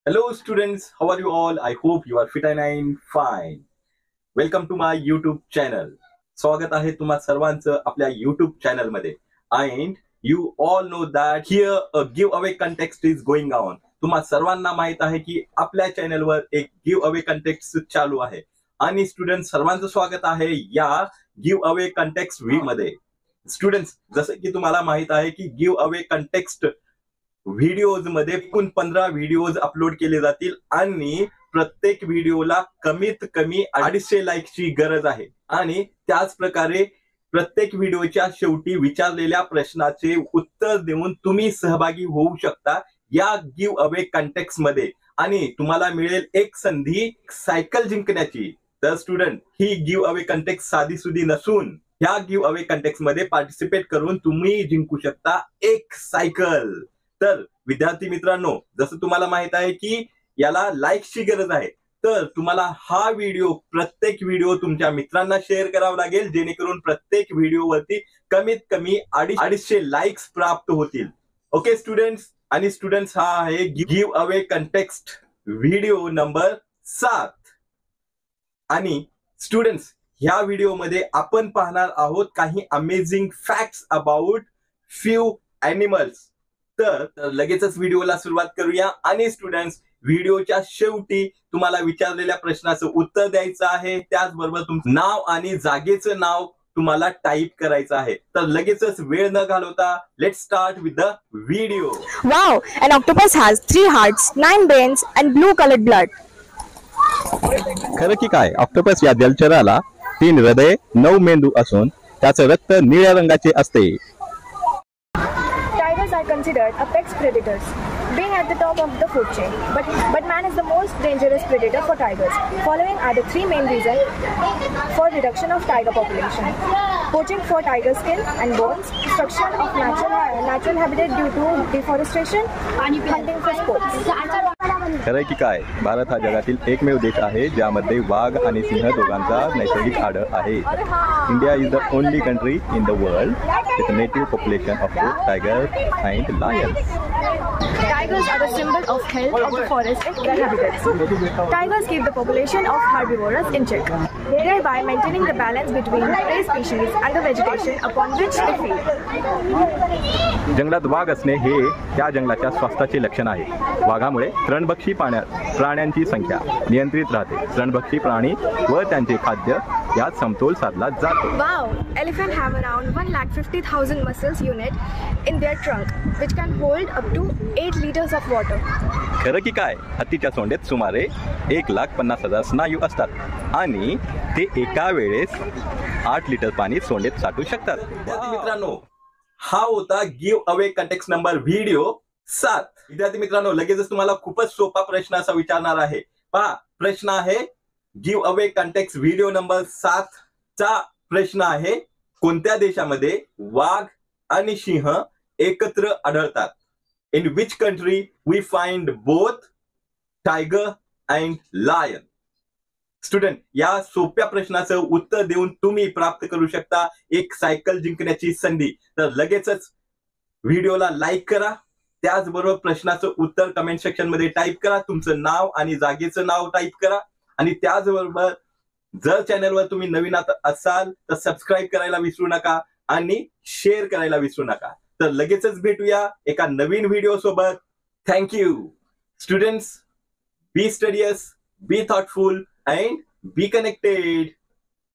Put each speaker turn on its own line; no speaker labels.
Hello students, how are you all? I hope you are fit and fine. Welcome to my YouTube channel. स्वागत आहे तुम्हा सर्वांचं आपल्या YouTube channel मध्ये. And you all know that here a giveaway contest is going on. तुम्हा सर्वांना माहित आहे की आपल्या चॅनलवर एक गिव्हअवे कंटेस्ट चालू आहे आणि स्टुडंट सर्वांचं स्वागत आहे या गिव्हअवे कंटेस्ट व्ही मध्ये. स्टुडंट्स, जसं की तुम्हाला माहित आहे की गिव्हअवे कंटेस्ट व्हिडिओज मध्ये एकूण 15 व्हिडिओज अपलोड केले जातील आणि प्रत्येक व्हिडिओला कमीत कमी 250 लाईकची गरज आहे. आणि त्याच प्रकारे प्रत्येक व्हिडिओच्या शेवटी विचारलेल्या प्रश्नाचे उत्तर देऊन तुम्ही सहभागी होऊ शकता या गिव्ह अवे कंटेक्स्ट मध्ये आणि तुम्हाला मिळेल एक संधी सायकल जिंकण्याची. तर स्टुडंट, ही गिव्ह अवे कंटेक्स्ट साधी सुधी नसून या गिव्ह अवे कंटेक्स्ट मध्ये पार्टिसिपेट करून तुम्ही जिंकू शकता एक सायकल. तर विद्यार्थी मित्रांनो, जसं तुम्हाला माहित आहे की याला लाईक्सची गरज आहे, तर तुम्हाला हा व्हिडिओ प्रत्येक व्हिडिओ तुमच्या मित्रांना शेअर करावा लागेल जेणेकरून प्रत्येक व्हिडिओवरती कमीत कमी 250 लाईक्स प्राप्त होतील. ओके स्टुडंट्स, आणि स्टुडंट्स हा आहे give away context video number 7. आणि स्टुडंट्स, ह्या व्हिडिओमध्ये आपण पाहणार आहोत काही amazing facts about few animals. तर लगेचच व्हिडिओला सुरुवात करूया. आणि स्टुडंट्स, व्हिडिओच्या शेवटी तुम्हाला विचारलेल्या प्रश्नाचं उत्तर द्यायचं आहे, त्याचबरोबर तुमचं नाव आणि जागेचं नाव तुम्हाला टाईप करायचं आहे. तर लगेचच वेळ न घालवता let's start with the video.
Wow, an octopus has 3 hearts, 9 brains and blue colored blood.
खरं की काय? ऑक्टोपस या जलचराला 3 हृदय, 9 मेंदू असून त्याचं रक्त निळ्या रंगाचे असते.
Tigers are considered apex predators, being at the top of the food chain. But man is the most dangerous predator for tigers. Following are the 3 main reasons for reduction of tiger population: poaching for tiger skin and bones, destruction of natural habitat due to deforestation, and hunting for sports.
खरं की काय? भारत हा जगातील एकमेव देश आहे ज्यामध्ये वाघ आणि सिंह दोघांचा नैसर्गिक आढळ आहे. India is the only country in the world with native population of both tigers and lions.
Tigers are the symbol of health of the forest and their habitats. Tigers keep the population of herbivores in check, thereby maintaining the balance between prey species and the vegetation upon which they feed.
जंगलात वाघ असणे हे त्या जंगलाच्या स्वास्थ्याचे लक्षण आहे. वाघामुळे तृणभक्षी प्राण्यांची संख्या नियंत्रित राहते. तृणभक्षी प्राणी व त्यांचे खाद्य यात समतोल साधला जातो.
Wow! Elephants have around 150,000 muscles unit in their trunk, which can hold up to 8 liters of water.
खरं की काय? हत्तीच्या सोंडेत सुमारे 1,50,000 स्नायू असतात आणि ते एका वेळेस 8 लिटर पाणी सोंडेत साठवू शकतात.
विद्यार्थी मित्रांनो, हा होता give away context number video 7. विद्यार्थी मित्रांनो, लगेचच तुम्हाला खूपच सोपा प्रश्न असा विचारणार आहे. पहा, प्रश्न आहे give away context video number 7 चा प्रश्न आहे, कोणत्या देशामध्ये वाघ आणि सिंह एकत्र आढळतात? In which country we find both tiger and lion? Student, या सोप्या प्रश्नाचं उत्तर देऊन तुम्ही प्राप्त करू शकता एक सायकल जिंकण्याची संधी. तर लगेचच व्हिडिओला लाईक करा, त्याचबरोबर प्रश्नाचं उत्तर कमेंट सेक्शन मध्ये टाईप करा, तुमचं नाव आणि जागेचं नाव टाईप करा. आणि त्याचबरोबर जर चॅनलवर तुम्ही नवीन असाल तर सबस्क्राईब करायला विसरू नका आणि शेअर करायला विसरू नका. तर लगेचच भेटूया एका नवीन व्हिडिओ सोबत. Thank you students. Be studious, be thoughtful and be connected.